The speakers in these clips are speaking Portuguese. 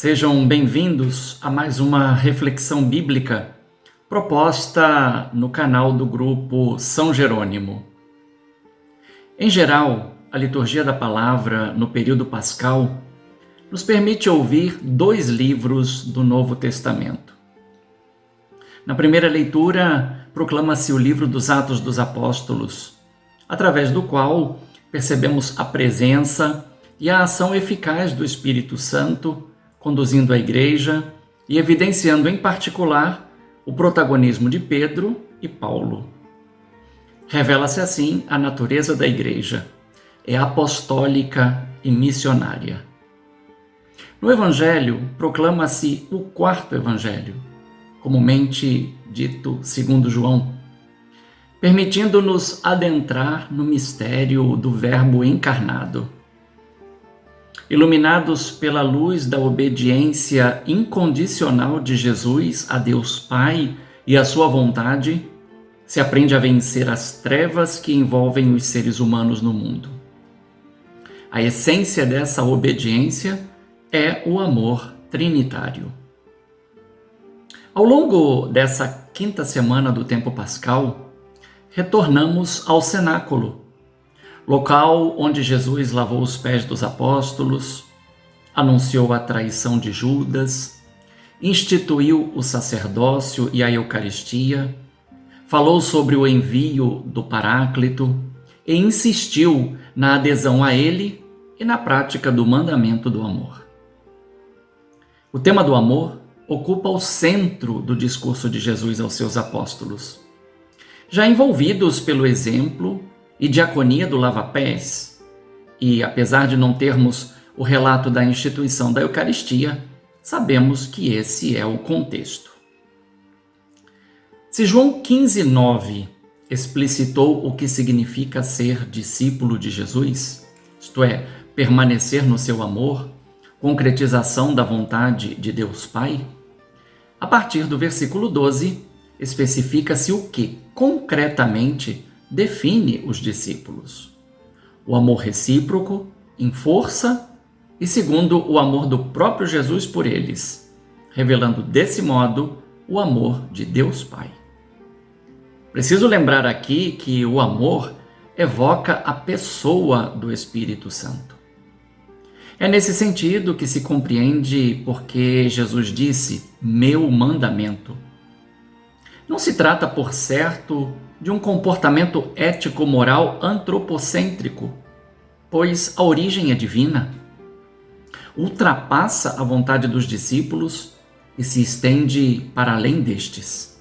Sejam bem-vindos a mais uma reflexão bíblica proposta no canal do grupo São Jerônimo. Em geral, a liturgia da palavra no período pascal nos permite ouvir 2 livros do Novo Testamento. Na primeira leitura, proclama-se o livro dos Atos dos Apóstolos, através do qual percebemos a presença e a ação eficaz do Espírito Santo conduzindo a igreja e evidenciando em particular o protagonismo de Pedro e Paulo. Revela-se assim a natureza da igreja, é apostólica e missionária. No Evangelho, proclama-se o 4º Evangelho, comumente dito segundo João, permitindo-nos adentrar no mistério do Verbo encarnado. Iluminados pela luz da obediência incondicional de Jesus a Deus Pai e a sua vontade, se aprende a vencer as trevas que envolvem os seres humanos no mundo. A essência dessa obediência é o amor trinitário. Ao longo dessa 5ª semana do tempo pascal, retornamos ao cenáculo, local onde Jesus lavou os pés dos apóstolos, anunciou a traição de Judas, instituiu o sacerdócio e a Eucaristia, falou sobre o envio do Paráclito e insistiu na adesão a ele e na prática do mandamento do amor. O tema do amor ocupa o centro do discurso de Jesus aos seus apóstolos. Já envolvidos pelo exemplo e diaconia do lava-pés, e apesar de não termos o relato da instituição da Eucaristia, sabemos que esse é o contexto. Se João 15:9 explicitou o que significa ser discípulo de Jesus, isto é, permanecer no seu amor, concretização da vontade de Deus Pai, a partir do versículo 12, especifica-se o que, concretamente, define os discípulos. O amor recíproco, em força e segundo o amor do próprio Jesus por eles, revelando desse modo o amor de Deus Pai. Preciso lembrar aqui que o amor evoca a pessoa do Espírito Santo. É nesse sentido que se compreende porque Jesus disse, meu mandamento. Não se trata, por certo, de um comportamento ético-moral antropocêntrico, pois a origem é divina. Ultrapassa a vontade dos discípulos e se estende para além destes.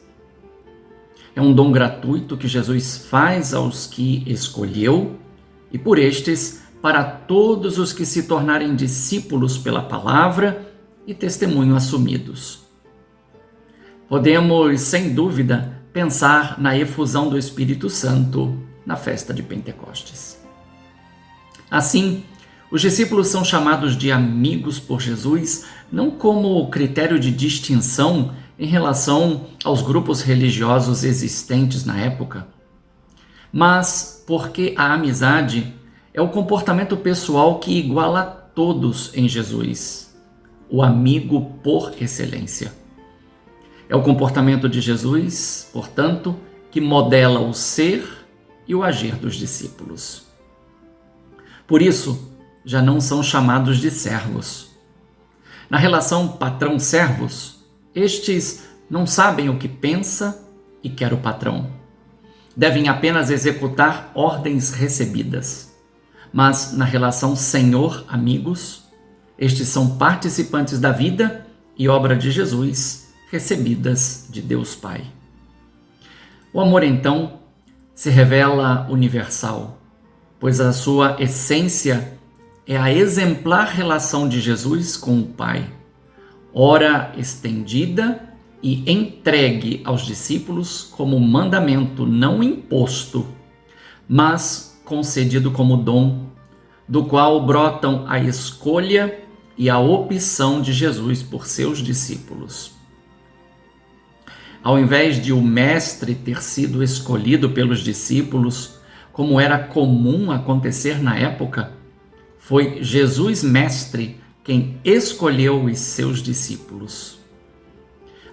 É um dom gratuito que Jesus faz aos que escolheu e por estes para todos os que se tornarem discípulos pela palavra e testemunho assumidos. Podemos, sem dúvida, pensar na efusão do Espírito Santo na festa de Pentecostes. Assim, os discípulos são chamados de amigos por Jesus, não como critério de distinção em relação aos grupos religiosos existentes na época, mas porque a amizade é o comportamento pessoal que iguala a todos em Jesus, o amigo por excelência. É o comportamento de Jesus, portanto, que modela o ser e o agir dos discípulos. Por isso, já não são chamados de servos. Na relação patrão-servos, estes não sabem o que pensa e quer o patrão. Devem apenas executar ordens recebidas. Mas na relação senhor-amigos, estes são participantes da vida e obra de Jesus, recebidas de Deus Pai. O amor, então, se revela universal, pois a sua essência é a exemplar relação de Jesus com o Pai, ora estendida e entregue aos discípulos como mandamento não imposto, mas concedido como dom, do qual brotam a escolha e a opção de Jesus por seus discípulos. Ao invés de o mestre ter sido escolhido pelos discípulos, como era comum acontecer na época, foi Jesus mestre quem escolheu os seus discípulos.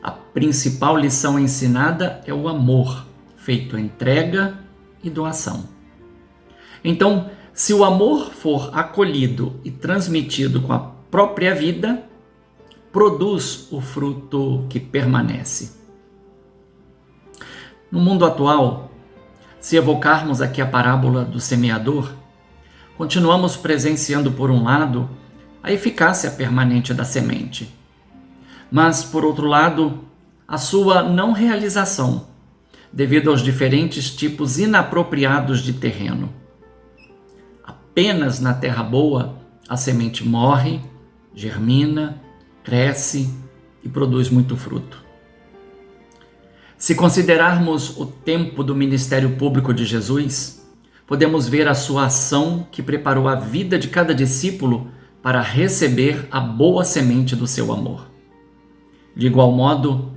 A principal lição ensinada é o amor, feito entrega e doação. Então, se o amor for acolhido e transmitido com a própria vida, produz o fruto que permanece. No mundo atual, se evocarmos aqui a parábola do semeador, continuamos presenciando, por um lado, a eficácia permanente da semente, mas, por outro lado, a sua não realização, devido aos diferentes tipos inapropriados de terreno. Apenas na terra boa, a semente morre, germina, cresce e produz muito fruto. Se considerarmos o tempo do ministério público de Jesus, podemos ver a sua ação que preparou a vida de cada discípulo para receber a boa semente do seu amor. De igual modo,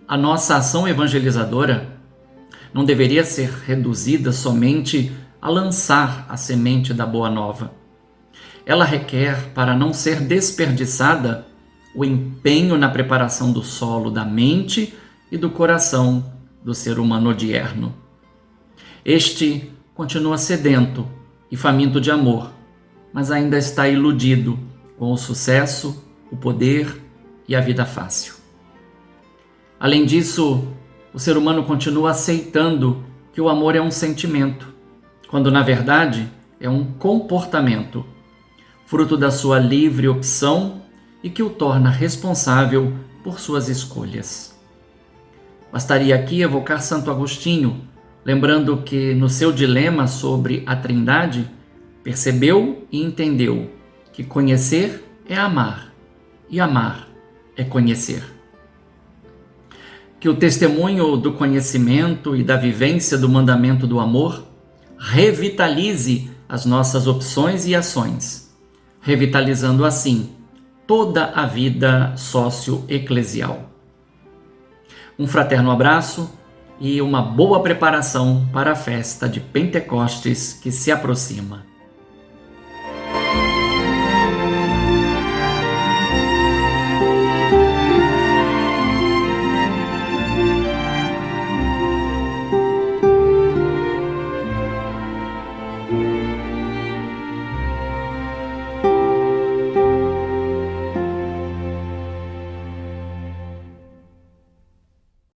a nossa ação evangelizadora não deveria ser reduzida somente a lançar a semente da Boa Nova. Ela requer, para não ser desperdiçada, o empenho na preparação do solo da mente e do coração do ser humano odierno. Este continua sedento e faminto de amor, mas ainda está iludido com o sucesso, o poder e a vida fácil. Além disso, o ser humano continua aceitando que o amor é um sentimento, quando na verdade é um comportamento, fruto da sua livre opção e que o torna responsável por suas escolhas. Bastaria aqui evocar Santo Agostinho, lembrando que no seu dilema sobre a Trindade, percebeu e entendeu que conhecer é amar e amar é conhecer. Que o testemunho do conhecimento e da vivência do mandamento do amor revitalize as nossas opções e ações, revitalizando assim toda a vida socioeclesial. Um fraterno abraço e uma boa preparação para a festa de Pentecostes que se aproxima.